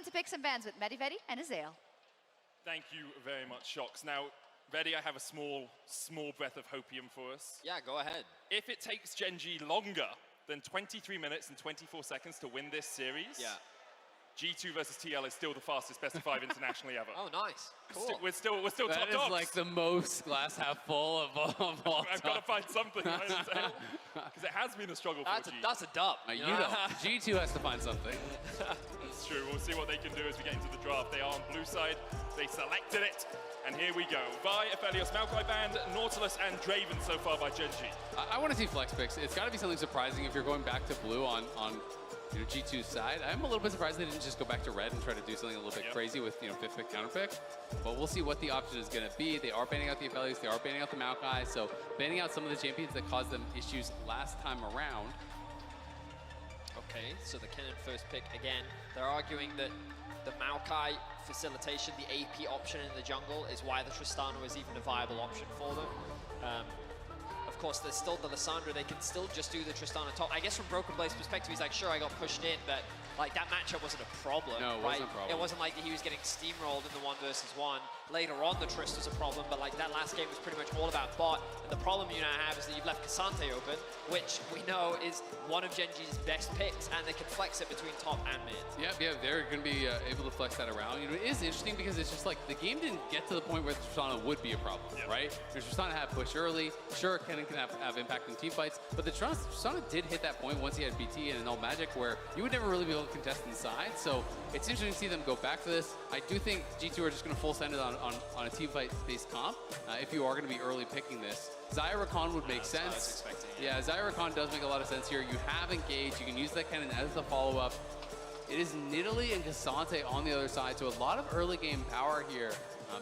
into picks and bans with Vedi and Azael. Thank you very much, Shox. Now, Vedi, I have a small breath of hopium for us. Yeah, go ahead. If it takes Gen.G longer than 23 minutes and 24 seconds to win this series, G2 versus TL is still the fastest best of 5 internationally ever. Oh, nice. Cool. We're still top dogs. That is like the most glass half full of all I've got to find something, because it has been a struggle for G2. That's a dub. You know, G2 has to find something. That's true. We'll see what they can do as we get into the draft. They are on blue side. They selected it. And here we go. Vi, Aphelios, Malphite banned, Nautilus, and Draven so far by Gen.G. I want to see flex picks. It's got to be something surprising if you're going back to blue on G2's side. I'm a little bit surprised they didn't just go back to red and try to do something a little bit crazy with fifth pick, counter pick. But we'll see what the option is going to be. They are banning out the Aphelios, they are banning out the Malphite, so banning out some of the champions that caused them issues last time around. Okay, so the Kennen first pick again. They're arguing that the Maokai facilitation, the AP option in the jungle, is why the Tristana is even a viable option for them. Of course, there's still the Lissandra. They can still just do the Tristana top. I guess from Broken Blade's perspective, he's like, sure, I got pushed in, but like that matchup wasn't a problem. No, it wasn't a problem. It wasn't like he was getting steamrolled in the 1 versus 1. Later on, the Trist was a problem, but like that last game was pretty much all about bot. And the problem you now have is that you've left Ksante open, which we know is one of Gen.G's best picks, and they can flex it between top and mid. Yep, they're going to be able to flex that around. It is interesting because it's just like the game didn't get to the point where the Tristana would be a problem, right? The Tristana had push early. Sure, Kennen can have impact in team fights, but the Tristana did hit that point once he had BT and Null Magic where you would never really be able to contest inside. So it's interesting to see them go back to this. I do think G2 are just going to full send it on a team fight-based comp if you are going to be early picking this. Xayah Rakan would make sense. I was expecting, Xayah Rakan does make a lot of sense here. You have Engage. You can use that Kennen as the follow-up. It is Nidalee and Ksante on the other side, so a lot of early game power here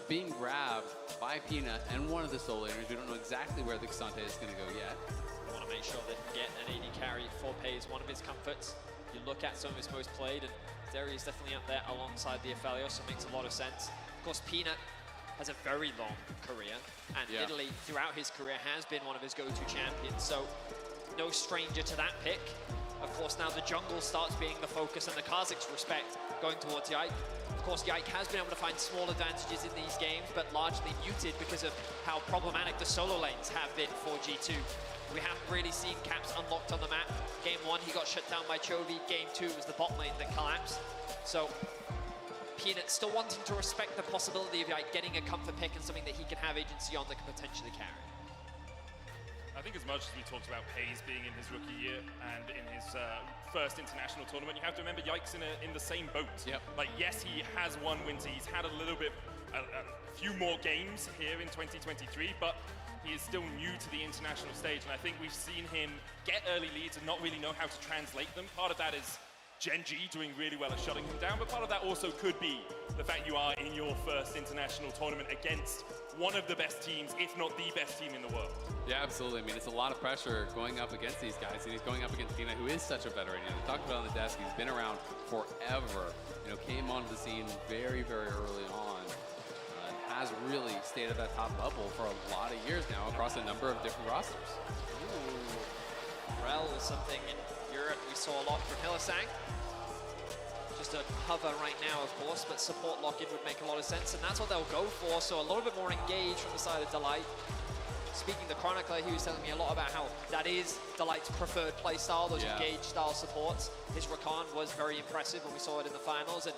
being grabbed by Peanut and one of the solo laners. We don't know exactly where the Ksante is going to go yet. I want to make sure they can get an AD carry for Peyz, one of his comforts. You look at some of his most played, and Zeri is definitely up there alongside the Aphelios, so it makes a lot of sense. Of course, Peanut has a very long career, and Nidalee, throughout his career, has been one of his go-to champions, so no stranger to that pick. Of course, now the jungle starts being the focus, and the Kha'Zix respect going towards Yike. Of course, Yike has been able to find small advantages in these games, but largely muted because of how problematic the solo lanes have been for G2. We haven't really seen Caps unlocked on the map. Game 1, he got shut down by Chovy. Game 2 was the bot lane that collapsed. So Peanut still wanting to respect the possibility of like getting a comfort pick and something that he can have agency on that can potentially carry. I think as much as we talked about Peyz being in his rookie year and in his first international tournament, you have to remember Yike's in the same boat. Like, yes, he has won winter. He's had a few more games here in 2023, but he is still new to the international stage, and I think we've seen him get early leads and not really know how to translate them. Part of that is Gen.G doing really well at shutting him down, but part of that also could be the fact you are in your first international tournament against one of the best teams, if not the best team in the world. Yeah, absolutely. I mean, it's a lot of pressure going up against these guys, and he's going up against Peanut, who is such a veteran. We talked about it on the desk. He's been around forever. Came onto the scene very, very early on. Has really stayed at that top level for a lot of years now across a number of different rosters. Rell is something in Europe we saw a lot from Hylissang. Just a hover right now, of course, but support lock-in would make a lot of sense, and that's what they'll go for, so a little bit more engaged from the side of Delight. Speaking to Chronicler, he was telling me a lot about how that is Delight's preferred playstyle, those engaged style supports. His Rakan was very impressive when we saw it in the finals, and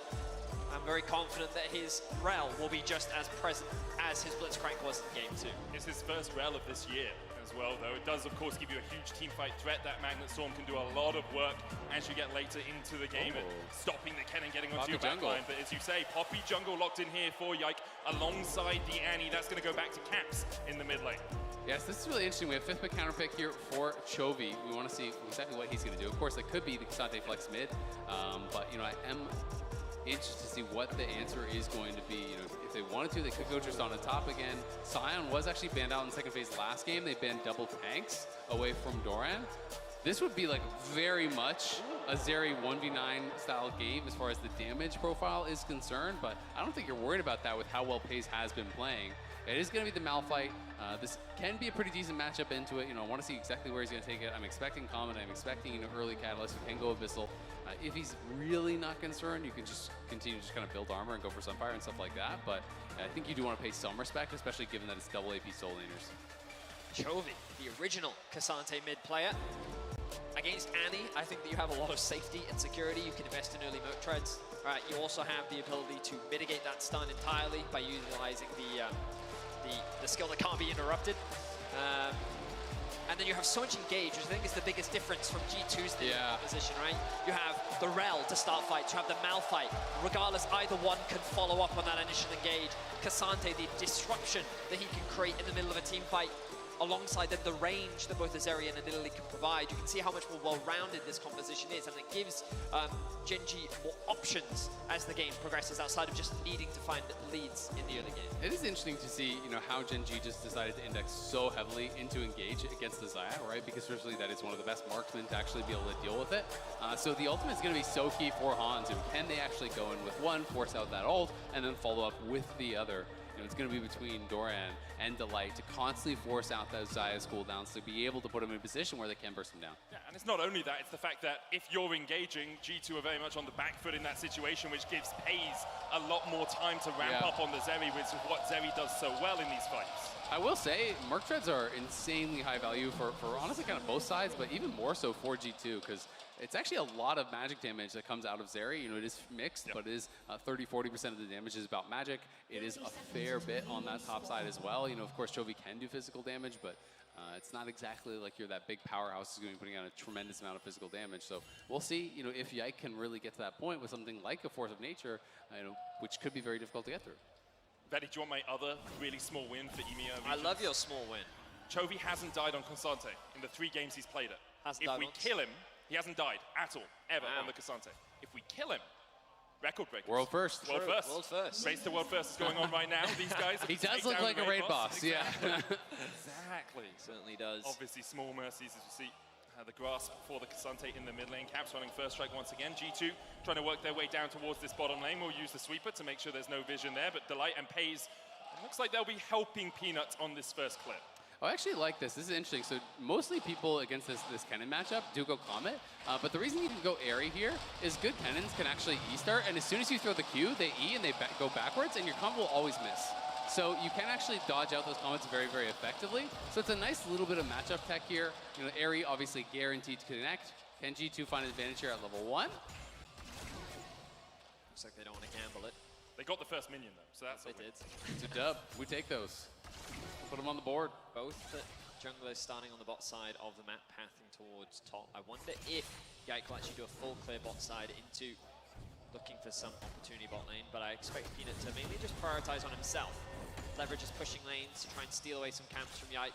I'm very confident that his Rell will be just as present as his Blitzcrank was in Game 2. It's his first Rell of this year as well, though. It does, of course, give you a huge teamfight threat. That Magnet Storm can do a lot of work as you get later into the game and stopping the Kennen getting onto your backline. But as you say, Poppy jungle locked in here for Yike alongside the Annie. That's going to go back to Caps in the mid lane. Yes, this is really interesting. We have 5th pick counter pick here for Chovy. We want to see exactly what he's going to do. Of course, it could be the Ksante flex mid, but I am interested to see what the answer is going to be. If they wanted to, they could go just on the top again. Sion was actually banned out in the second phase last game. They banned double tanks away from Doran. This would be like very much a Zeri 1v9 style game as far as the damage profile is concerned, but I don't think you're worried about that with how well Peyz has been playing. It is going to be the Malphite. This can be a pretty decent matchup into it. I want to see exactly where he's going to take it. I'm expecting Common. I'm expecting early Catalyst who can go Abyssal. If he's really not concerned, you can just continue to just kind of build armor and go for Sunfire and stuff like that. But I think you do want to pay some respect, especially given that it's double AP soul laners. Chovy, the original Ksante mid player. Against Annie, I think that you have a lot of safety and security. You can invest in early moat treads. You also have the ability to mitigate that stun entirely by utilizing the skill that can't be interrupted. And then you have so much engage, which I think is the biggest difference from G2's position, right? You have the Rell to start fights, you have the Malphite. Regardless, either one can follow up on that initial engage. Ksante, the disruption that he can create in the middle of a team fight, alongside the range that both the Zeri and the Nidalee can provide. You can see how much more well-rounded this composition is, and it gives Gen.G more options as the game progresses, outside of just needing to find leads in the early game. It is interesting to see, how Gen.G just decided to index so heavily into engage against the Xayah, right? Because firstly, that is one of the best marksmen to actually be able to deal with it. So the ultimate is going to be so key for Hans. And can they actually go in with one, force out that ult, and then follow up with the other? It's going to be between Doran and Delight to constantly force out those Xayah's cooldowns to be able to put him in a position where they can burst him down. Yeah, and it's not only that, it's the fact that if you're engaging, G2 are very much on the back foot in that situation, which gives Peyz a lot more time to ramp up on the Zeri, which is what Zeri does so well in these fights. I will say, Merc Treads are insanely high value for honestly kind of both sides, but even more so for G2, because it's actually a lot of magic damage that comes out of Zeri. It is mixed, but it is 30-40% of the damage is about magic. It is a fair bit on that top side as well. Of course, Chovy can do physical damage, but it's not exactly like you're that big powerhouse who's going to be putting out a tremendous amount of physical damage. So we'll see, if Yike can really get to that point with something like a Force of Nature, which could be very difficult to get through. Vedi, do you want my other really small win for EMEA regions? I love your small win. Chovy hasn't died on Ksante in the 3 games he's played it. If we kill him, he hasn't died at all, ever, on the Ksante. If we kill him, record breakers. World first. World first. World first. Race to world first is going on right now. These guys. He does look like a raid boss. Exactly. Yeah. Exactly. Certainly does. Obviously, small mercies as you see. The grasp for the Ksante in the mid lane. Caps running first strike once again. G2 trying to work their way down towards this bottom lane. We'll use the sweeper to make sure there's no vision there. But Delight and Peyz, it looks like they'll be helping Peanut on this first clip. I actually like this. This is interesting. So mostly people against this Kennen matchup do go Comet, but the reason you can go Airy here is good Kennens can actually E-start, and as soon as you throw the Q, they E and they go backwards, and your combo will always miss. So you can actually dodge out those Comets very, very effectively. So it's a nice little bit of matchup tech here. Airy obviously guaranteed to connect. Can G2 find an advantage here at level 1? Looks like they don't want to gamble it. They got the first minion though, so that's They did. It's a dub. We take those. Put them on the board. Both the junglers starting on the bot side of the map, pathing towards top. I wonder if Yike will actually do a full clear bot side into looking for some opportunity bot lane, but I expect Peanut to mainly just prioritize on himself. Leverage his pushing lanes to try and steal away some camps from Yike.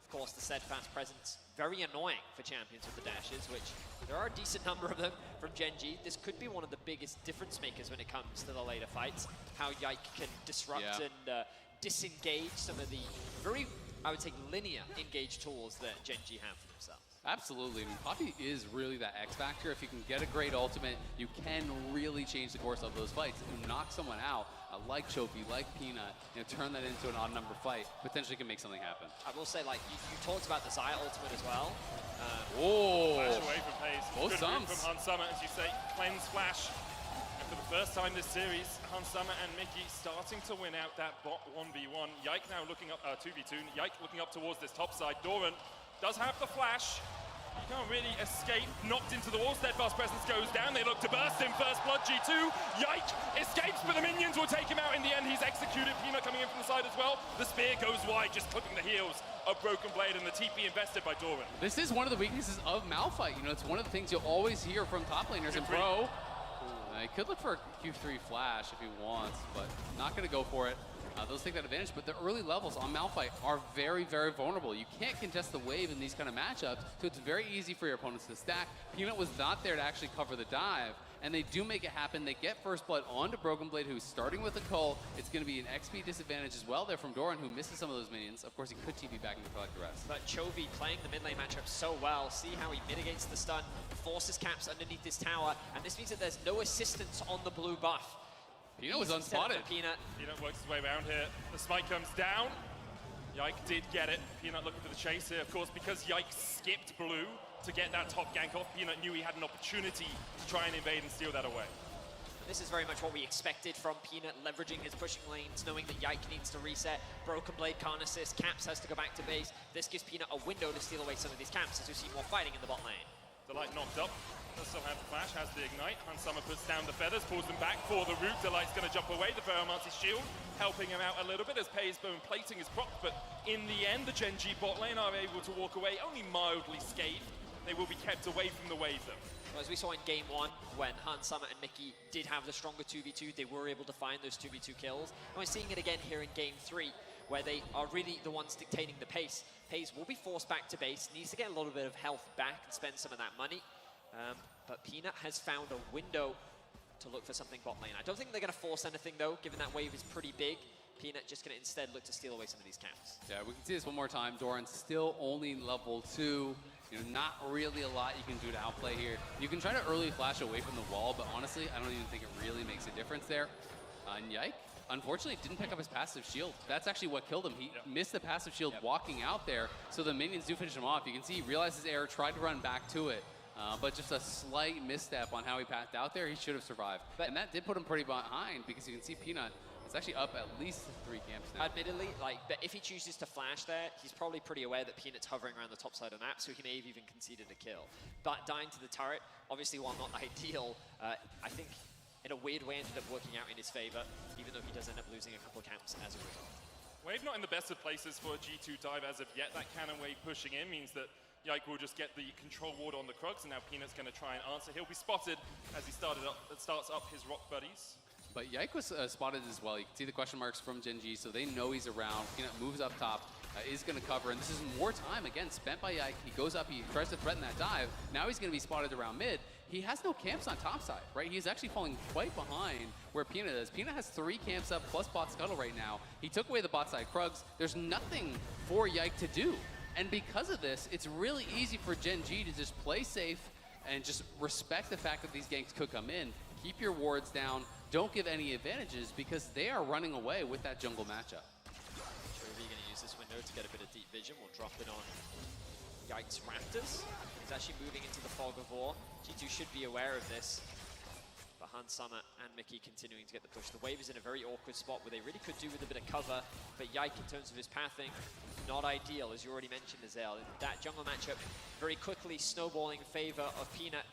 Of course, the steadfast presence, very annoying for champions with the dashes, which there are a decent number of them from Gen.G. This could be one of the biggest difference makers when it comes to the later fights, how Yike can disrupt and disengage some of the very, I would say, linear engage tools that Gen.G have for themselves. Absolutely. Poppy is really that X factor. If you can get a great ultimate, you can really change the course of those fights and knock someone out, like Chovy, like Peanut, turn that into an odd number fight, potentially can make something happen. I will say, like, you talked about the Xayah ultimate as well. Flash away from Peyz. Both Good move sums. from Hans Summer, as you say, cleanse flash. And for the first time this series, Hans Summer and Mickey starting to win out that bot 1v1. Yike now looking up, 2v2. Yike looking up towards this top side. Doran does have the flash. You can't really escape. Knocked into the wall. Steadfast presence goes down. They look to burst him. First blood, G2. Yike escapes, but the minions will take him out in the end. He's executed. Peanut coming in from the side as well. The spear goes wide, just clipping the heels of Broken Blade, and the TP invested by Doran. This is one of the weaknesses of Malphite. It's one of the things you'll always hear from top laners. And Pro, he could look for a Q3 flash if he wants, but not going to go for it. Those take that advantage, but the early levels on Malphite are very, very vulnerable. You can't contest the wave in these kind of matchups, so it's very easy for your opponents to stack. Peanut was not there to actually cover the dive, and they do make it happen. They get first blood onto Broken Blade, who's starting with a cull. It's going to be an XP disadvantage as well there from Doran, who misses some of those minions. Of course, he could TP back and collect the rest. But Chovy playing the mid lane matchup so well. See how he mitigates the stun, forces caps underneath this tower, and this means that there's no assistance on the blue buff. Peanut was unspotted. Peanut works his way around here. The smite comes down. Yike did get it. Peanut looking for the chase here, of course, because Yike skipped blue. to get that top gank off. Peanut knew he had an opportunity to try and invade and steal that away. This is very much what we expected from Peanut, leveraging his pushing lanes, knowing that Yike needs to reset. Broken Blade can't assist, Caps has to go back to base. This gives Peanut a window to steal away some of these camps as we see more fighting in the bot lane. Delight knocked up, does still have the flash, has the ignite. Hansama puts down the feathers, pulls them back for the root. Delight's going to jump away, the Ferromancer's shield helping him out a little bit as Peyz bone plating his proc, but in the end, the Gen.G bot lane are able to walk away, only mildly scathed. They will be kept away from the wave though. Well, as we saw in game 1, when Hansama and Miky did have the stronger 2v2, they were able to find those 2v2 kills. And we're seeing it again here in game 3, where they are really the ones dictating the pace. Peyz will be forced back to base, needs to get a little bit of health back and spend some of that money. But Peanut has found a window to look for something bot lane. I don't think they're going to force anything though, given that wave is pretty big. Peanut just going to instead look to steal away some of these camps. Yeah, we can see this one more time. Doran's still only level 2. Not really a lot you can do to outplay here. You can try to early flash away from the wall, but honestly, I don't even think it really makes a difference there. And Yike, unfortunately, didn't pick up his passive shield. That's actually what killed him. He missed the passive shield walking out there, so the minions do finish him off. You can see he realized his error, tried to run back to it, but just a slight misstep on how he passed out there, he should have survived. And that did put him pretty behind, because you can see Peanut, it's actually up at least 3 camps now. Admittedly, but if he chooses to flash there, he's probably pretty aware that Peanut's hovering around the top side of the map, so he may have even conceded a kill. But dying to the turret, obviously while not ideal, I think in a weird way ended up working out in his favor, even though he does end up losing a couple of camps as a result. Wave not in the best of places for a G2 dive as of yet. That cannon wave pushing in means that Yike will just get the control ward on the Krugs, and now Peanut's going to try and answer. He'll be spotted as he starts up his rock buddies. But Yike was spotted as well. You can see the question marks from Gen.G, so they know he's around. Peanut moves up top, is going to cover, and this is more time, again, spent by Yike. He goes up, he tries to threaten that dive. Now he's going to be spotted around mid. He has no camps on top side, right? He's actually falling quite behind where Peanut is. Peanut has 3 camps up plus bot scuttle right now. He took away the bot side Krugs. There's nothing for Yike to do. And because of this, it's really easy for Gen.G to just play safe and just respect the fact that these ganks could come in. Keep your wards down. Don't give any advantages because they are running away with that jungle matchup. Chovy going to use this window to get a bit of deep vision. We'll drop it on Yike's Raptors. He's actually moving into the fog of war. G2 should be aware of this. But Hansama and Miky continuing to get the push. The wave is in a very awkward spot where they really could do with a bit of cover. But Yike, in terms of his pathing, not ideal, as you already mentioned, Azael. That jungle matchup very quickly snowballing in favor of Peanut,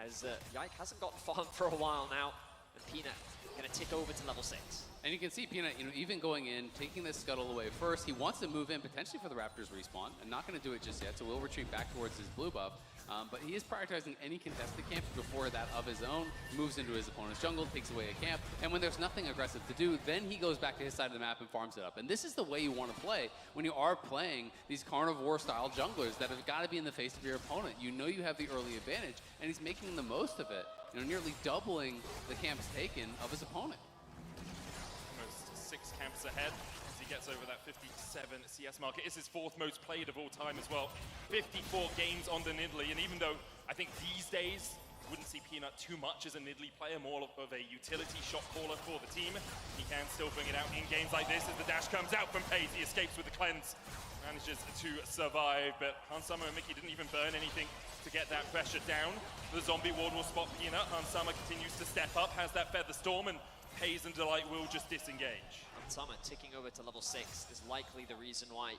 as Yike hasn't gotten farmed for a while now. And Peanut going to tick over to level 6. And you can see Peanut, even going in, taking this scuttle away first. He wants to move in potentially for the Raptors respawn, and not going to do it just yet, so we'll retreat back towards his blue buff. But he is prioritizing any contested camp before that of his own, moves into his opponent's jungle, takes away a camp, and when there's nothing aggressive to do, then he goes back to his side of the map and farms it up. And this is the way you want to play when you are playing these carnivore-style junglers that have got to be in the face of your opponent. You know you have the early advantage, and he's making the most of it, nearly doubling the camps taken of his opponent. Almost 6 camps ahead. He gets over that 57 CS mark. It is his 4th most played of all time as well. 54 games on the Nidalee, and even though I think these days wouldn't see Peanut too much as a Nidalee player, more of a utility shot caller for the team, he can still bring it out in games like this as the dash comes out from Peyz. He escapes with the cleanse, manages to survive, but Hansama and Miky didn't even burn anything to get that pressure down. The zombie ward will spot Peanut. Hansama continues to step up, has that Feather Storm, and Peyz and Delight will just disengage. Hansama ticking over to level 6 is likely the reason why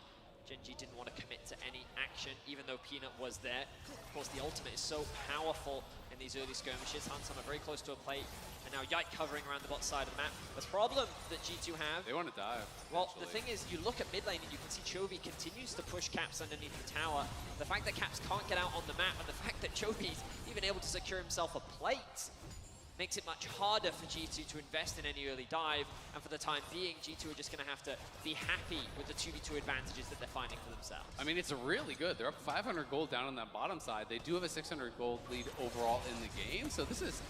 Gen.G didn't want to commit to any action, even though Peanut was there. Of course, the ultimate is so powerful in these early skirmishes. Hansama very close to a plate, and now Yike covering around the bot side of the map. The problem that G2 have... They want to dive. Well, the thing is, you look at mid lane and you can see Chovy continues to push Caps underneath the tower. The fact that Caps can't get out on the map, and the fact that Chovy's even able to secure himself a plate makes it much harder for G2 to invest in any early dive, and for the time being, G2 are just going to have to be happy with the 2v2 advantages that they're finding for themselves. I mean, it's really good. They're up 500 gold down on that bottom side. They do have a 600 gold lead overall in the game, so this is,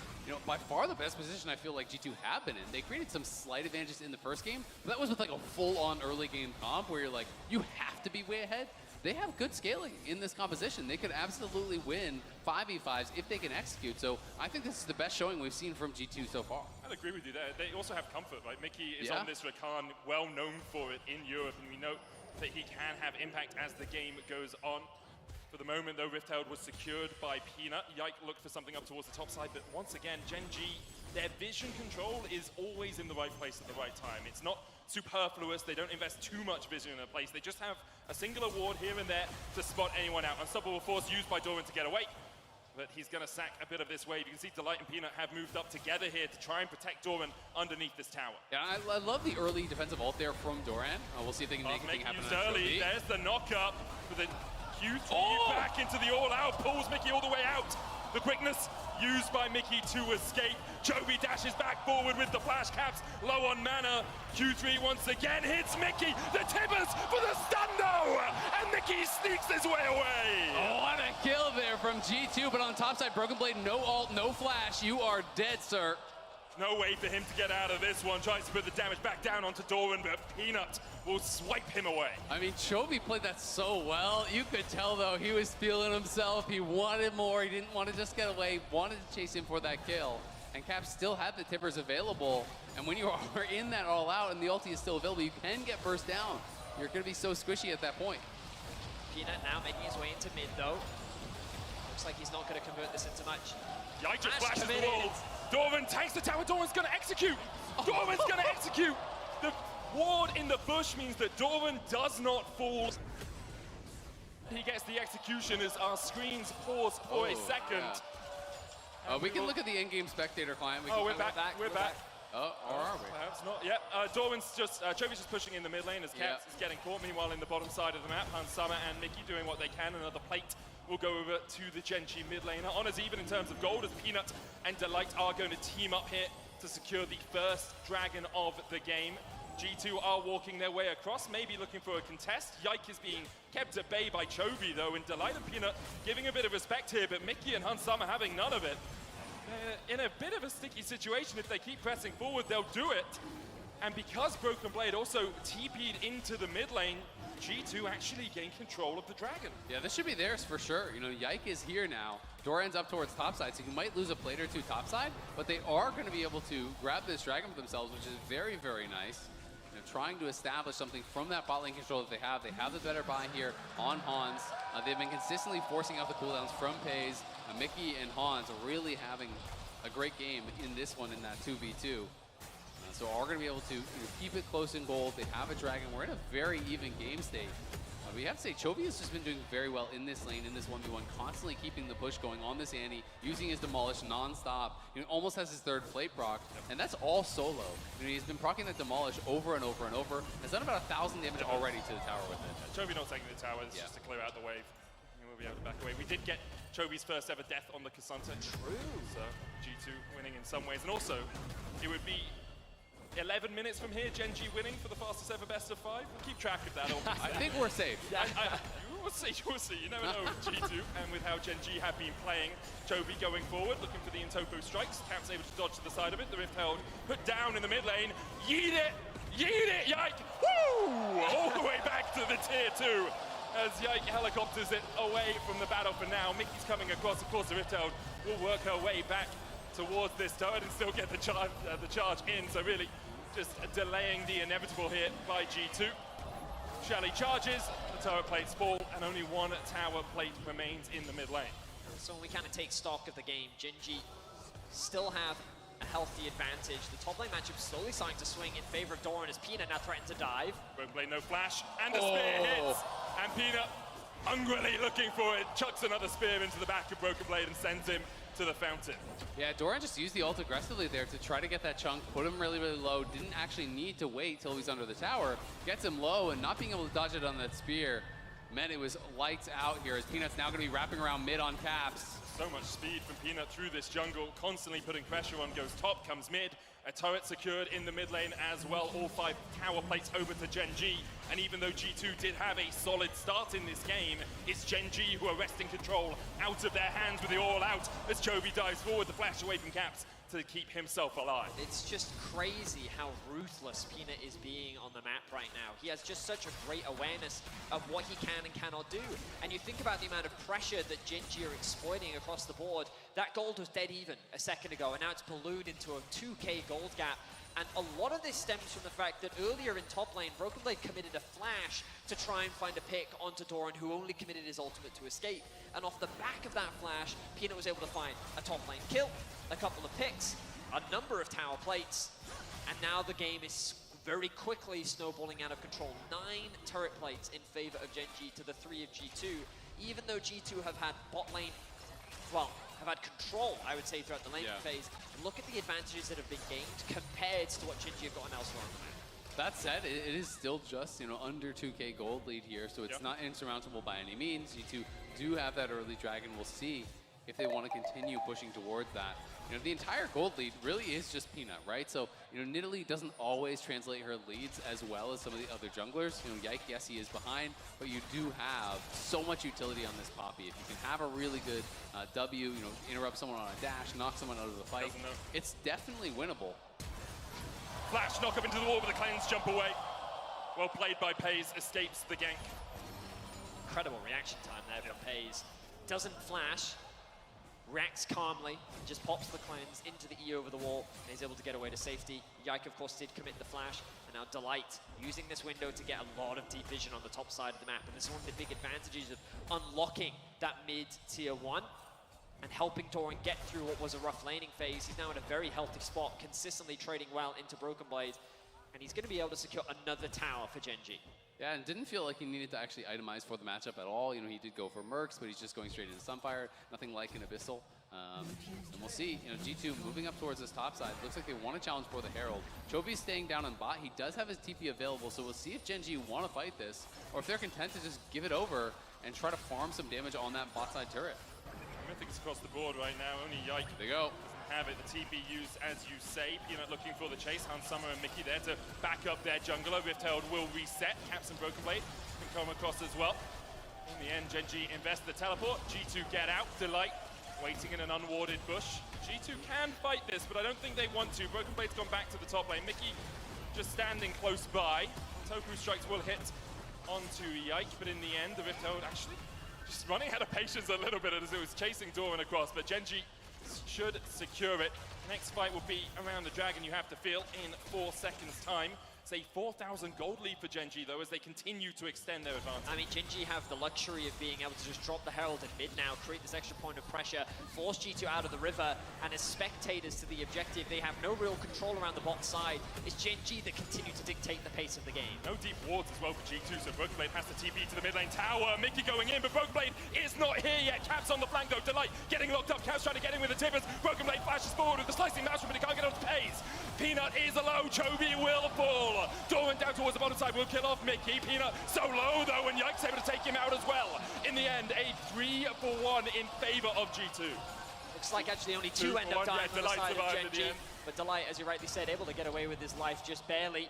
by far the best position I feel like G2 have been in. They created some slight advantages in the first game, but that was with like a full-on early game comp where you're like, you have to be way ahead. They have good scaling in this composition. They could absolutely win 5v5s if they can execute. So I think this is the best showing we've seen from G2 so far. I'd agree with you there. They also have comfort, right? Miky is on this Rakan, well known for it in Europe, and we know that he can have impact as the game goes on. For the moment, though, Rifthold was secured by Peanut. Yike looked for something up towards the top side, but once again, Gen.G, their vision control is always in the right place at the right time. It's not superfluous. They don't invest too much vision in a place. They just have a singular ward here and there to spot anyone out. Unstoppable force used by Doran to get away, but he's going to sack a bit of this wave. You can see Delight and Peanut have moved up together here to try and protect Doran underneath this tower. Yeah, I love the early defensive ult there from Doran. We'll see if they can make anything happen. Early. There's the knock-up for the Q3 back into the all-out, pulls Mickey all the way out. The quickness used by Mickey to escape. Chovy dashes back forward with the flash caps, low on mana. Q3 once again hits Mickey. The Tibbers for the stun though, and Mickey sneaks his way away. Oh, what a kill there from G2, but on top side, Broken Blade, no ult, no flash. You are dead, sir. No way for him to get out of this one. Tries to put the damage back down onto Doran, but Peanut will swipe him away. I mean, Chovy played that so well. You could tell, though, he was feeling himself. He wanted more. He didn't want to just get away. Wanted to chase him for that kill. And Cap still had the tippers available. And when you are in that all out and the ulti is still available, you can get burst down. You're going to be so squishy at that point. Peanut now making his way into mid, though. Looks like he's not going to convert this into much. Yike just flashes the wall. Doran takes the tower. Doran's going to execute. Doran's going to execute. The ward in the bush means that Doran does not fall. He gets the execution as our screens pause for a second. Yeah. We can look at the in-game spectator client. We're back. We're back. Oh, or are we? Perhaps not. Yep. Doran's just, Chovy's just pushing in the mid lane as Caps is getting caught. Meanwhile, in the bottom side of the map, Summer and Mickey doing what they can. Another plate will go over to the Gen.G mid laner. Honors even in terms of gold, as Peanut and Delight are going to team up here to secure the first dragon of the game. G2 are walking their way across, maybe looking for a contest. Yike is being kept at bay by Chovy, though, and Delight and Peanut giving a bit of respect here, but Mickey and Summer having none of it. In a bit of a sticky situation. If they keep pressing forward, they'll do it. And because Broken Blade also TP'd into the mid lane, G2 actually gained control of the dragon. Yeah, this should be theirs for sure. You know, Yike is here now. Doran's up towards topside, so you might lose a plate or two topside, but they are going to be able to grab this dragon for themselves, which is very, very nice. You know, trying to establish something from that bot lane control that they have. They have the better buy here on Hans. They've been consistently forcing out the cooldowns from Peyz. Mickey and Hans are really having a great game in this one in that 2v2. So are going to be able to keep it close in gold. They have a dragon. We're in a very even game state. We have to say, Chovy has just been doing very well in this lane, in this 1v1, constantly keeping the push going on this Annie, using his Demolish non-stop. You know, almost has his third plate proc, and that's all solo. You know, he's been proccing that Demolish over and over and over. Has done about 1,000 damage already to the tower with it. Chovy not taking the tower, it's just to clear out the wave. We'll be able to back away. We did get Chovy's first ever death on the Ksante. True. So G2 winning in some ways. And also, it would be 11 minutes from here, Gen.G winning for the fastest ever best of 5. We'll keep track of that, obviously. I think we're safe. We'll see. You never know with G2. And with how Gen.G have been playing, Chovy going forward, looking for the Intopo strikes. Caps able to dodge to the side of it. The Rifthold put down in the mid lane. Yeet it! Yike! Woo! All the way back to the tier 2. As Yike helicopters it away from the battle for now. Mickey's coming across. Of course, the Rifthold will work her way back towards this turret and still get the charge in. So really, just delaying the inevitable here by G2. Shelly charges, the turret plates fall, and only one tower plate remains in the mid lane. So when we kind of take stock of the game, Gen.G still have a healthy advantage. The top lane matchup slowly starting to swing in favor of Doran as Peanut now threatened to dive. Broken Blade, no flash, and the spear hits. And Peanut, hungrily looking for it, chucks another spear into the back of Broken Blade and sends him to the fountain. Yeah, Doran just used the ult aggressively there to try to get that chunk, put him really, really low, didn't actually need to wait till he's under the tower, gets him low, and not being able to dodge it on that spear meant it was lights out here as Peanut's now going to be wrapping around mid on Caps. So much speed from Peanut through this jungle, constantly putting pressure on, goes top, comes mid, a turret secured in the mid lane as well, all 5 tower plates over to Gen.G. And even though G2 did have a solid start in this game, it's Gen.G who are wresting control out of their hands with the all out as Chovy dives forward, the flash away from Caps to keep himself alive. It's just crazy how ruthless Peanut is being on the map right now. He has just such a great awareness of what he can and cannot do. And you think about the amount of pressure that Gen.G are exploiting across the board. That gold was dead even a second ago, and now it's ballooned into a 2k gold gap And a lot of this stems from the fact that earlier in top lane, Broken Blade committed a flash to try and find a pick onto Doran, who only committed his ultimate to escape. And off the back of that flash, Peanut was able to find a top lane kill, a couple of picks, a number of tower plates, and now the game is very quickly snowballing out of control. 9 turret plates in favor of Gen.G to the 3 of G2, even though G2 have had bot lane, well, have had control, I would say, throughout the laning phase. Look at the advantages that have been gained compared to what Gen.G have gotten elsewhere on the map. That said, it is still just, under 2K gold lead here, so it's not insurmountable by any means. G2 do have that early dragon. We'll see if they want to continue pushing towards that. The entire gold lead really is just Peanut, right? So, Nidalee doesn't always translate her leads as well as some of the other junglers. Yike, yes, he is behind, but you do have so much utility on this Poppy. If you can have a really good W, interrupt someone on a dash, knock someone out of the fight, it's definitely winnable. Flash, knock up into the wall with the cleanse, jump away. Well played by Peyz, escapes the gank. Incredible reaction time there from Peyz. Doesn't flash. Reacts calmly, just pops the cleanse into the E over the wall, and is able to get away to safety. Yike, of course, did commit the flash, and now Delight using this window to get a lot of deep vision on the top side of the map. And this is one of the big advantages of unlocking that mid-tier 1 and helping Doran get through what was a rough laning phase. He's now in a very healthy spot, consistently trading well into Broken Blade, and he's going to be able to secure another tower for Gen.G. Yeah, and didn't feel like he needed to actually itemize for the matchup at all. He did go for Mercs, but he's just going straight into Sunfire. Nothing like an Abyssal. And we'll see, G2 moving up towards this top side. Looks like they want to challenge for the Herald. Chovy's staying down on bot. He does have his TP available, so we'll see if Gen.G want to fight this, or if they're content to just give it over and try to farm some damage on that bot side turret. I think it's across the board right now. Only Yike there you go. Doesn't have it. The TP used, as you say. Peanut looking for the chase. Summer and Mickey there to back up their jungler. Rift-Herald will reset. Caps and Broken Blade can come across as well. In the end, Gen.G invest the teleport. G2 get out. Delight waiting in an unwarded bush. G2 can fight this, but I don't think they want to. Broken Blade's gone back to the top lane. Mickey just standing close by. Toku strikes will hit onto Yike, but in the end, the Rift-Herald actually just running out of patience a little bit as it was chasing Doran across, but Gen.G should secure it. Next fight will be around the dragon, you have to feel, in 4 seconds' time. It's a 4,000 gold lead for Gen.G, though, as they continue to extend their advantage. I mean, Gen.G have the luxury of being able to just drop the Herald in mid now, create this extra point of pressure, force G2 out of the river, and as spectators to the objective, they have no real control around the bot side. It's Gen.G that continue to dictate the pace of the game. No deep wards as well for G2, so Broken Blade has to TP to the mid lane tower. Mickey going in, but Broken Blade is not here yet. Caps on the flank, though. Delight getting locked up. Caps trying to get in with the tippers. Broken Blade flashes forward with the slicing master, but he can't get onto Peyz. Peanut is alone. Chovy will fall. Doran down towards the bottom side will kill off Mickey. Peanut so low though, and Yike's able to take him out as well. In the end, a 3-for-1 in favor of G2. Looks like actually only 2 end up dying on the side of Gen.G. The but Delight, as you rightly said, able to get away with his life just barely.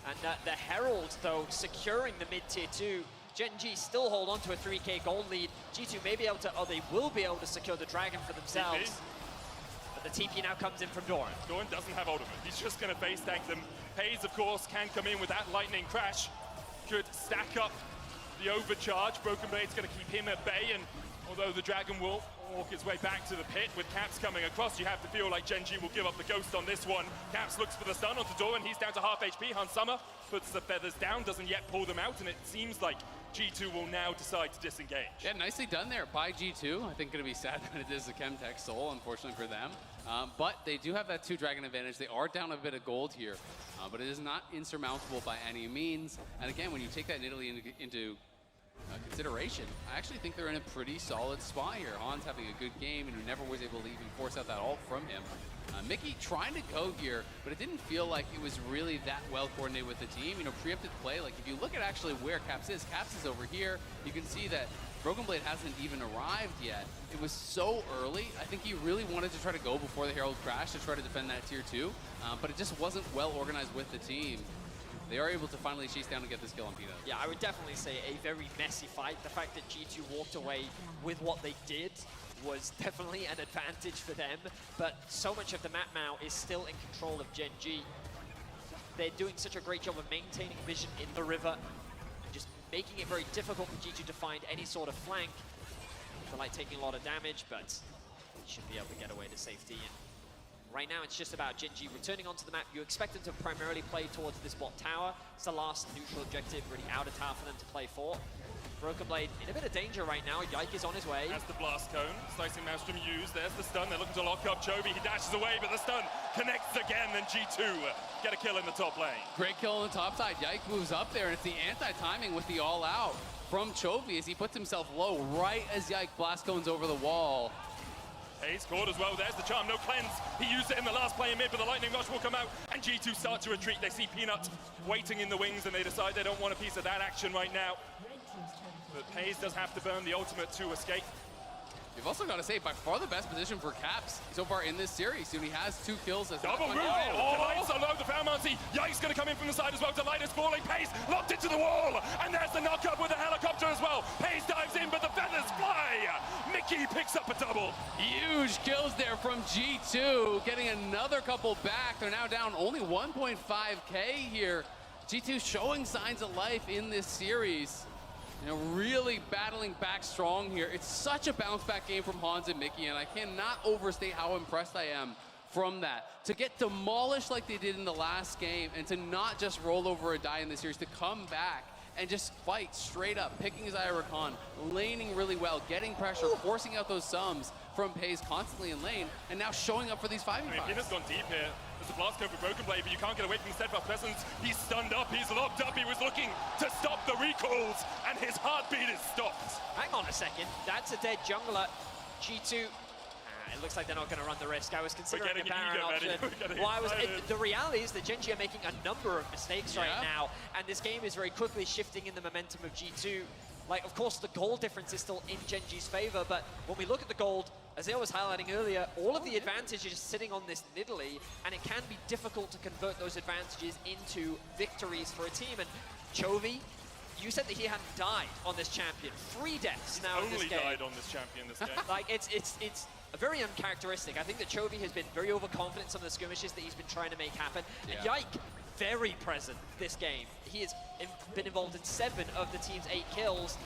And the Herald, though, securing the mid-tier 2. Gen.G still hold on to a 3k gold lead. G2 may be able to, or they will be able to secure the dragon for themselves. But the TP now comes in from Doran. Doran doesn't have ultimate. He's just going to face tank them. Peyz, of course, can come in with that lightning crash. Could stack up the overcharge. Broken Blade's going to keep him at bay, and although the dragon will walk its way back to the pit with Caps coming across, you have to feel like Gen.G will give up the ghost on this one. Caps looks for the stun onto Doran. He's down to half HP. Summer puts the feathers down, doesn't yet pull them out, and it seems like G2 will now decide to disengage. Yeah, nicely done there by G2. I think going to be sad that it is the Chemtech soul, unfortunately for them. But they do have that 2 dragon advantage. They are down a bit of gold here, but it is not insurmountable by any means. And again, when you take that Nidalee into consideration, I actually think they're in a pretty solid spot here. Han's having a good game, and who never was able to even force out that ult from him. Mickey trying to go here, but it didn't feel like it was really that well coordinated with the team. Preemptive play, like if you look at actually where Caps is over here. You can see that Broken Blade hasn't even arrived yet. It was so early. I think he really wanted to try to go before the Herald crashed to try to defend that tier 2, but it just wasn't well organized with the team. They are able to finally chase down and get this kill on Peanut. Yeah, I would definitely say a very messy fight. The fact that G2 walked away with what they did was definitely an advantage for them, but so much of the map now is still in control of Gen.G. They're doing such a great job of maintaining vision in the river, and just making it very difficult for G2 to find any sort of flank. They're like taking a lot of damage, but should be able to get away to safety. And Right now, it's just about Gen.G returning onto the map. You expect them to primarily play towards this bot tower. It's the last neutral objective, really outer tower for them to play for. Broken Blade in a bit of danger right now. Yike is on his way. That's the blast cone. Slicing Maelstrom used. There's the stun. They're looking to lock up Chovy. He dashes away, but the stun connects again. Then G2 get a kill in the top lane. Great kill on the top side. Yike moves up there, and it's the anti-timing with the all-out from Chovy as he puts himself low right as Yike blast cones over the wall. Peyz caught as well. There's the charm. No cleanse. He used it in the last play in mid, but the lightning rush will come out, and G2 start to retreat. They see Peanut waiting in the wings, and they decide they don't want a piece of that action right now. But Peyz does have to burn the ultimate to escape. You've also got to say, by far the best position for Caps so far in this series. He has 2 kills. As double move! Delight's alone, the Falmancy. Yike's going to come in from the side as well. Delight is falling. Peyz locked into the wall. And there's the knock-up with the helicopter as well. Peyz dives in, but the feathers fly. Mickey picks up a double. Huge kills there from G2. Getting another couple back. They're now down only 1.5K here. G2 showing signs of life in this series. You know, really battling back strong here. It's such a bounce back game from Hans and Mickey, and I cannot overstate how impressed I am from that. To get demolished like they did in the last game, and to not just roll over or die in the series, to come back and just fight straight up, picking Xayah Rakan, laning really well, getting pressure, forcing out those sums from Peyz constantly in lane, and now showing up for these 5v5s. I mean, Peanut's gone deep here. There's a blast code for Broken Blade, but you can't get away from the steadfast presence. He's stunned up, he's locked up, he was looking to stop the recalls, and his heartbeat is stopped. Hang on a second, that's a dead jungler. G2, it looks like they're not going to run the risk. I was considering a Baron option. The reality is that Gen.G are making a number of mistakes right now, and this game is very quickly shifting in the momentum of G2. Like, of course, the gold difference is still in Gen.G's favor, but when we look at the gold, as I was highlighting earlier, all of the advantage is sitting on this Nidalee, and it can be difficult to convert those advantages into victories for a team. And Chovy, you said that he hadn't died on this champion. 3 deaths now in this game. Only died on this champion this game. Like, it's very uncharacteristic. I think that Chovy has been very overconfident in some of the skirmishes that he's been trying to make happen. And Yike, very present this game. He has been involved in 7 of the team's 8 kills.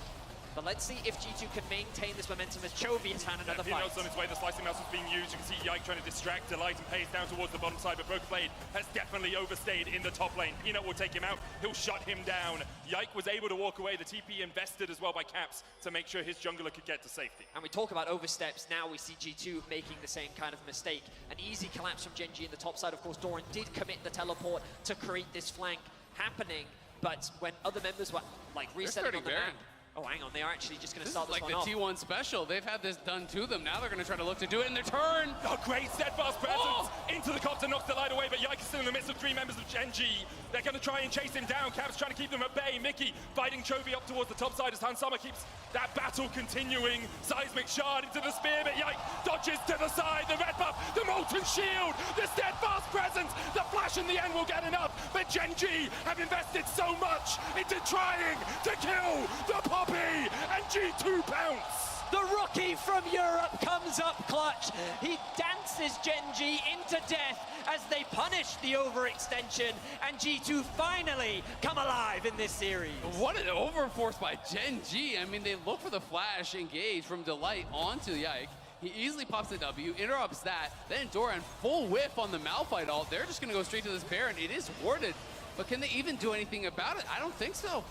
But let's see if G2 can maintain this momentum as Chovy has had another fight. Peanut's on his way, the slicing mouse is being used. You can see Yike trying to distract Delight and Peyz down towards the bottom side, but Broken Blade has definitely overstayed in the top lane. Peanut will take him out, he'll shut him down. Yike was able to walk away, the TP invested as well by Caps to make sure his jungler could get to safety. And we talk about oversteps, now we see G2 making the same kind of mistake. An easy collapse from Gen.G in the top side. Of course, Doran did commit the teleport to create this flank happening, but when other members were like resetting on the map, oh, hang on, they are actually just going to start this one off. This is like the T1 special. They've had this done to them. Now they're going to try to look to do it in their turn. Oh, great steadfast presence into the copter, knocks the light away, but Yike is still in the midst of 3 members of Gen.G. They're going to try and chase him down. Caps trying to keep them at bay. Mickey fighting Chovy up towards the top side as Hansama keeps that battle continuing. Seismic shard into the spear, but Yike dodges to the side. The red buff, the molten shield, the steadfast presence. The flash in the end will get enough, but Gen.G have invested so much into trying to kill the Poppy, and G2 pounce. The rookie from Europe comes up clutch. He dances Gen.G into death as they punish the overextension, and G2 finally come alive in this series. What an overforce by Gen.G. I mean, they look for the flash engage from Delight onto Yike. He easily pops the W, interrupts that, then Doran full whiff on the Malphite ult. They're just going to go straight to this Baron. It is warded, but can they even do anything about it? I don't think so.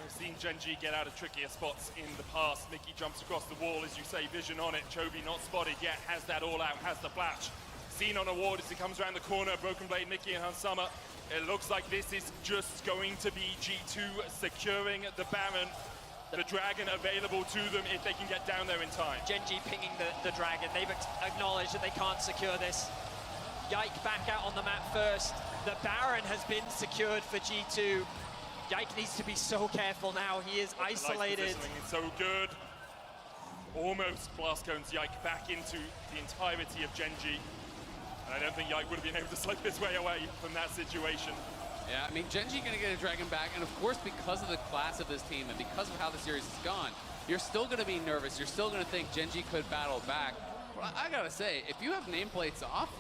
We've seen Gen.G get out of trickier spots in the past. Mickey jumps across the wall, as you say, vision on it. Chovy not spotted yet, has that all out, has the flash. Seen on a ward as he comes around the corner. Broken Blade, Mickey and Hansama. It looks like this is just going to be G2 securing the Baron. The dragon available to them if they can get down there in time. Gen.G pinging the dragon. They've acknowledged that they can't secure this. Yike back out on the map first. The Baron has been secured for G2. Yike needs to be so careful now. He is isolated. It's so good. Almost blast cones Yike back into the entirety of Gen.G. And I don't think Yike would have been able to slip his way away from that situation. Yeah, I mean, Gen.G going to get a dragon back, and of course, because of the class of this team and because of how the series has gone, you're still going to be nervous. You're still going to think Gen.G could battle back. But I got to say, if you have nameplates off,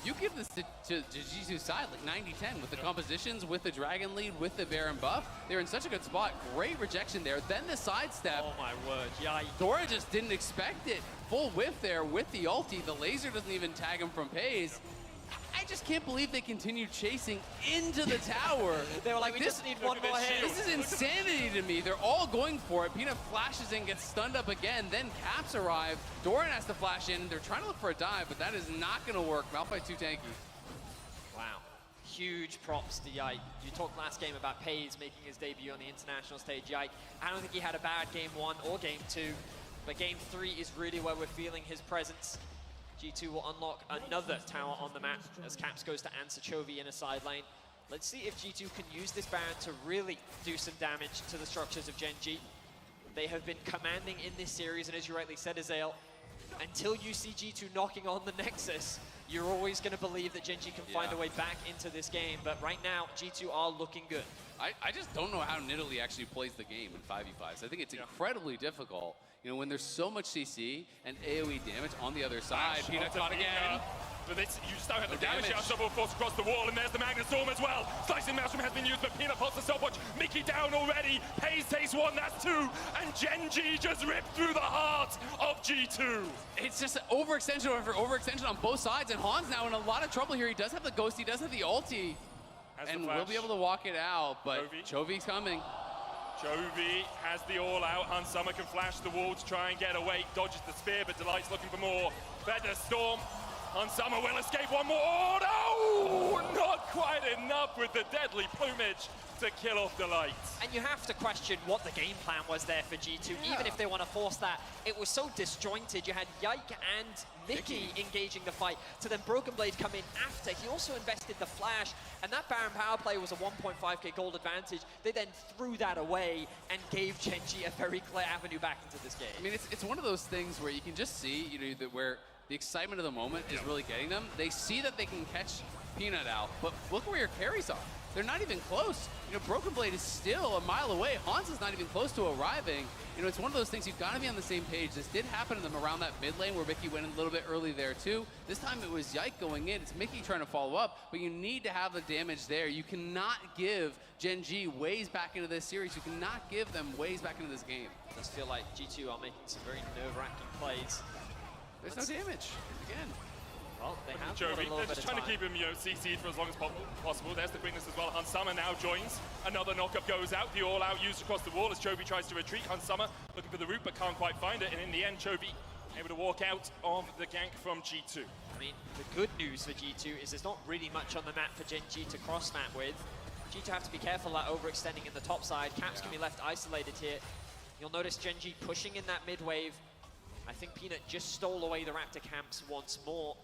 you give this to G2's side, like 90-10, with the compositions, with the Dragon lead, with the Baron buff. They're in such a good spot. Great rejection there. Then the sidestep. Oh my word, Yike. Doran just didn't expect it. Full whiff there with the ulti. The laser doesn't even tag him from Peyz. I just can't believe they continued chasing into the tower. They were like, we just need one more hit. This is insanity to me. They're all going for it. Peanut flashes in, gets stunned up again. Then Caps arrive. Doran has to flash in. They're trying to look for a dive, but that is not going to work. Malphite too tanky. Wow. Huge props to Yike. You talked last game about Peyz making his debut on the international stage. Yike, I don't think he had a bad game 1 or game 2, but game 3 is really where we're feeling his presence. G2 will unlock another tower on the map as Caps goes to answer Chovy in a side lane. Let's see if G2 can use this Baron to really do some damage to the structures of Gen.G. They have been commanding in this series, and as you rightly said, Azael, until you see G2 knocking on the Nexus, you're always going to believe that Gen.G can find a way back into this game. But right now, G2 are looking good. I just don't know how Nidalee actually plays the game in 5v5s. I think it's incredibly difficult. You know, when there's so much CC and AoE damage on the other side. Peanut caught again. But this, you just don't have the damage. Shovel force across the wall, and there's the Magnet Storm as well. Slicing Maelstrom has been used, but Peanut pops the stopwatch. Mickey down already. Peyz takes 1, that's 2. And Gen.G just ripped through the heart of G2. It's just overextension over overextension on both sides, and Han's now in a lot of trouble here. He does have the Ghost, he does have the ulti. And we'll be able to walk it out, but Chovy's coming. Chovy has the all-out. Summer can flash the wall to try and get away. Dodges the spear, but Delight's looking for more. Feather Storm. Summer will escape one more. Oh, no! Not quite enough with the deadly plumage to kill off Delight. And you have to question what the game plan was there for G2, even if they want to force that. It was so disjointed. You had Yike and Mickey engaging the fight, to then Broken Blade come in after. He also invested the flash, and that Baron power play was a 1.5k gold advantage. They then threw that away and gave Gen.G a very clear avenue back into this game. I mean, it's one of those things where you can just see, you know, that where the excitement of the moment is really getting them. They see that they can catch Peanut out, but look where your carries are. They're not even close. You know, Broken Blade is still a mile away. Hans is not even close to arriving. You know, it's one of those things, you've got to be on the same page. This did happen to them around that mid lane where Mickey went a little bit early there too. This time it was Yike going in. It's Mickey trying to follow up, but you need to have the damage there. You cannot give Gen.G ways back into this series. You cannot give them ways back into this game. It does feel like G2 are making some very nerve-wracking plays. There's no damage, again. Well, they have Chovy, they're just trying to keep him, you know, CC'd for as long as possible. There's the quickness as well. Summer now joins. Another knockup goes out. The all-out used across the wall as Chovy tries to retreat. Summer looking for the root, but can't quite find it. And in the end, Chovy able to walk out of the gank from G2. I mean, the good news for G2 is there's not really much on the map for Gen.G to cross-map with. G2 have to be careful about overextending in the top side. Caps can be left isolated here. You'll notice Gen.G pushing in that mid-wave. I think Peanut just stole away the Raptor camps once more.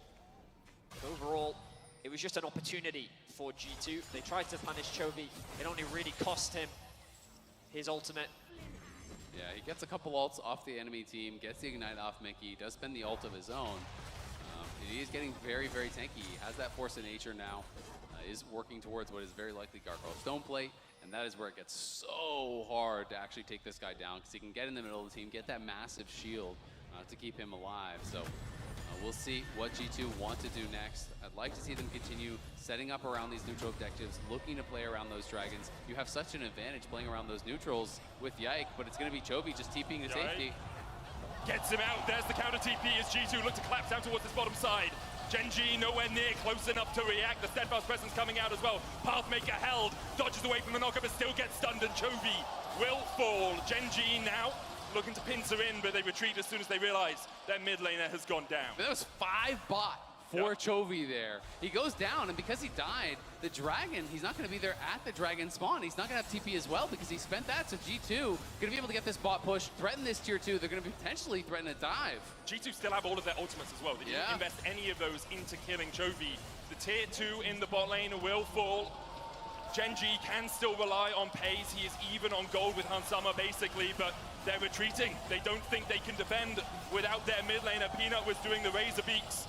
But overall, it was just an opportunity for G2. They tried to punish Chovy. It only really cost him his ultimate. Yeah, he gets a couple ults off the enemy team, gets the Ignite off Mickey, does spend the ult of his own. He is getting very, very tanky. He has that Force of Nature now, is working towards what is very likely Gargoyle Stone Plate, and that is where it gets so hard to actually take this guy down, because he can get in the middle of the team, get that massive shield to keep him alive. So we'll see what G2 want to do next. I'd like to see them continue setting up around these neutral objectives, looking to play around those dragons. You have such an advantage playing around those neutrals with Yike, but it's going to be Chovy just TPing to safety. Gets him out. There's the counter TP as G2 look to collapse down towards this bottom side. Gen.G nowhere near close enough to react. The steadfast presence coming out as well. Pathmaker held, dodges away from the knockup, but still gets stunned, and Chovy will fall. Gen.G now looking to pincer in, but they retreat as soon as they realize their mid laner has gone down. That was 5 bot for Chovy there. He goes down, and because he died, the dragon, he's not going to be there at the dragon spawn. He's not going to have TP as well because he spent that, so G2 going to be able to get this bot push, threaten this tier 2. They're going to potentially threaten a dive. G2 still have all of their ultimates as well. They didn't invest any of those into killing Chovy. The tier 2 in the bot lane will fall. Gen.G can still rely on Peyz. He is even on gold with Summer basically, but they're retreating. They don't think they can defend without their mid laner. Peanut was doing the razor beaks.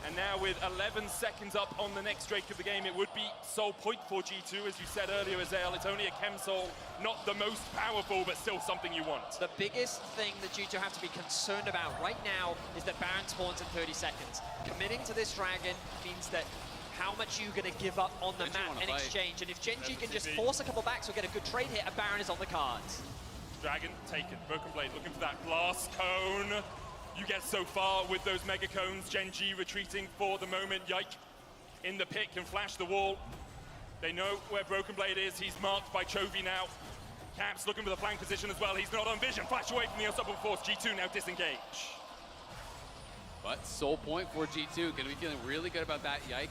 And now with 11 seconds up on the next Drake of the game, it would be soul point for G2, as you said earlier, Azael. It's only a chem soul, not the most powerful, but still something you want. The biggest thing that G2 have to be concerned about right now is that Baron spawns in 30 seconds. Committing to this dragon means that how much are you going to give up on the map in exchange? And if Gen.G can just force a couple backs or get a good trade hit, a Baron is on the cards. Dragon taken, Broken Blade looking for that glass cone. You get so far with those mega cones. Gen.G retreating for the moment. Yike in the pit can flash the wall. They know where Broken Blade is. He's marked by Chovy now. Caps looking for the flank position as well. He's not on vision. Flash away from the unstoppable force. G2 now disengage. But soul point for G2. Gonna be feeling really good about that. Yike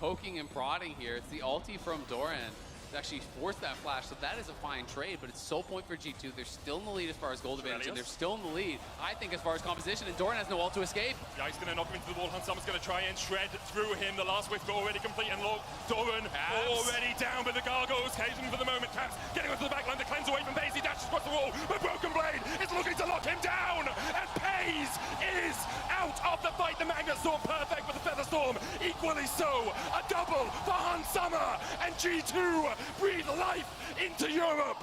poking and prodding here. It's the ulti from Doran to actually force that flash, so that is a fine trade, but it's soul point for G2. They're still in the lead as far as gold advantage, and they're still in the lead, I think, as far as composition, and Doran has no ult to escape. Yike's going to knock him into the wall. Hansam's going to try and shred through him. The last whisper already complete, and Doran already down, but the gargoyles caving for the moment. Caps getting onto the backline, the cleanse away from Peyz. He dashes across the wall, but Broken Blade is looking to lock him down, and Peyz is out of the fight. The Magnet Storm perfect, but the Feather Storm equally so. A double for Hansama, and G2 breathe life into Europe.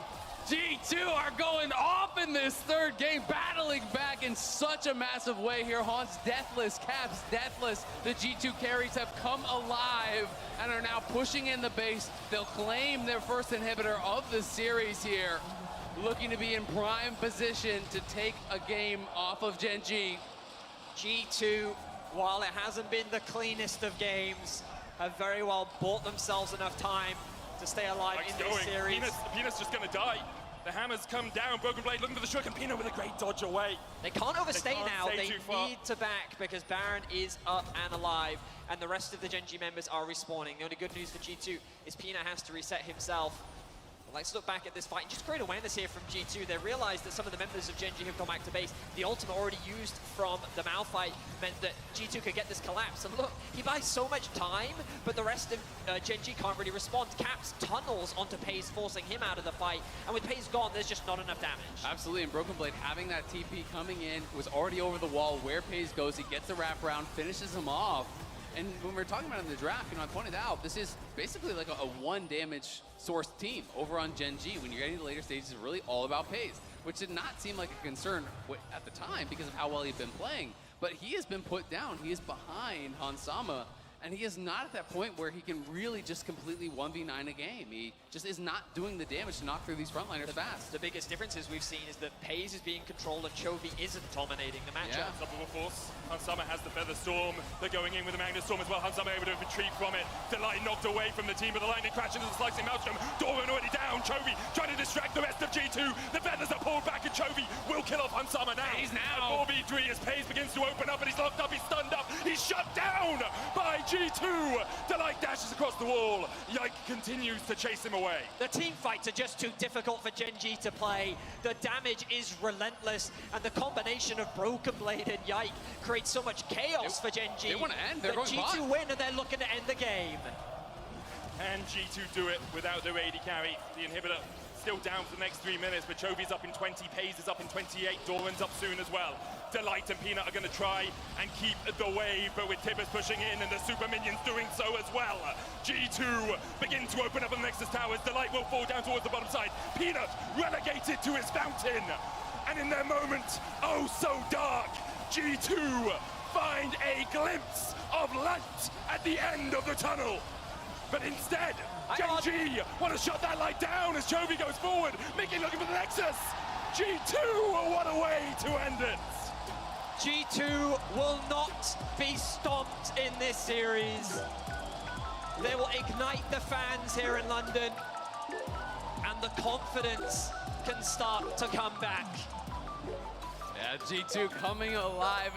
G2 are going off in this third game, battling back in such a massive way here. Hans deathless, Caps deathless. The G2 carries have come alive and are now pushing in the base. They'll claim their first inhibitor of the series here, looking to be in prime position to take a game off of Gen.G. G2, while it hasn't been the cleanest of games, have very well bought themselves enough time to stay alive in this series. Peanut's just going to die. The hammer's come down. Broken Blade looking for the Shuriken. Peanut with a great dodge away. They can't overstay now. They far. need to back because Baron is up and alive, and the rest of the Gen.G members are respawning. The only good news for G2 is Peanut has to reset himself. Let's look back at this fight and just create awareness here from G2. They realized that some of the members of Gen.G have gone back to base. The ultimate already used from the Malphite meant that G2 could get this collapse. And look, he buys so much time, but the rest of Gen.G can't really respond. Caps tunnels onto Peyz, forcing him out of the fight. And with Peyz gone, there's just not enough damage. Absolutely, and Broken Blade having that TP coming in, was already over the wall. Where Peyz goes, he gets the wraparound, finishes him off. And when we're talking about in the draft, I pointed out, this is basically like a one damage source team over on Gen.G. When you're getting to the later stages, it's really all about Peyz, which did not seem like a concern at the time because of how well he'd been playing. But he has been put down. He is behind Hansama, and he is not at that point where he can really just completely 1v9 a game. He just is not doing the damage to knock through these frontliners fast. The biggest differences we've seen is that Peyz is being controlled and Chovy isn't dominating the matchup. Yeah. Unstoppable force. Hansama has the Feather Storm. They're going in with the Magnet Storm as well. Hansama able to retreat from it. Delight knocked away from the team, but the lightning crash into the slicing Maelstrom. Doran already down. Chovy trying to distract the rest of G2. The feathers are pulled back, and Chovy will kill off Hansama now. He's now. A 4v3 as Peyz begins to open up, and he's locked up. He's stunned up. He's shut down by G2. Delight dashes across the wall. Yike continues to chase him away. The team fights are just too difficult for Gen.G to play. The damage is relentless, and the combination of Broken Blade and Yike creates so much chaos for Gen.G. They want to end. They're going G2 win, and they're looking to end the game. Can G2 do it without their AD carry? The inhibitor still down for the next 3 minutes, but Chovy's up in 20, Peyz is up in 28, Doran's up soon as well. Delight and Peanut are going to try and keep the wave, but with Tibbers pushing in and the super minions doing so as well. G2 begin to open up on the Nexus Towers. Delight will fall down towards the bottom side. Peanut relegated to his fountain. And in their moment, oh so dark, G2 find a glimpse of light at the end of the tunnel. But instead, Gen.G want to shut that light down as Chovy goes forward. Mickey looking for the Nexus. G2, what a way to end it. G2 will not be stomped in this series. They will ignite the fans here in London, and the confidence can start to come back. Yeah, G2 coming alive.